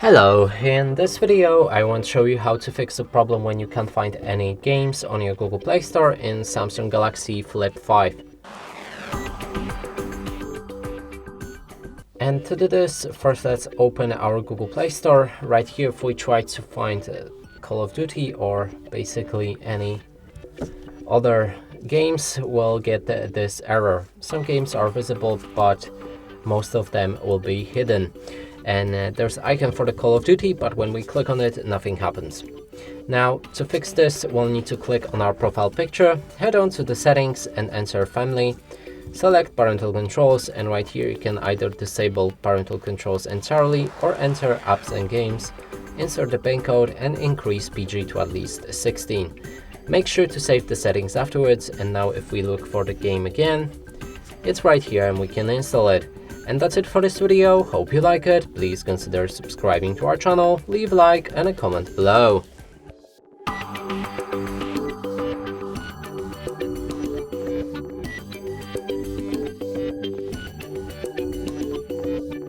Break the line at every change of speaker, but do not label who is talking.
Hello, in this video I want to show you how to fix a problem when you can't find any games on your Google Play Store in Samsung Galaxy Flip 5. And to do this, first let's open our Google Play Store. Right here, if we try to find Call of Duty or basically any other games, we'll get this error. Some games are visible, but most of them will be hidden. And there's an icon for the Call of Duty, but when we click on it, nothing happens. Now, to fix this, we'll need to click on our profile picture, head on to the settings and enter Family, select Parental Controls, and right here you can either disable Parental Controls entirely or enter Apps and Games, insert the PIN code and increase PG to at least 16. Make sure to save the settings afterwards, and now if we look for the game again, it's right here and we can install it. And that's it for this video. Hope you like it. Please consider subscribing to our channel, leave a like and a comment below.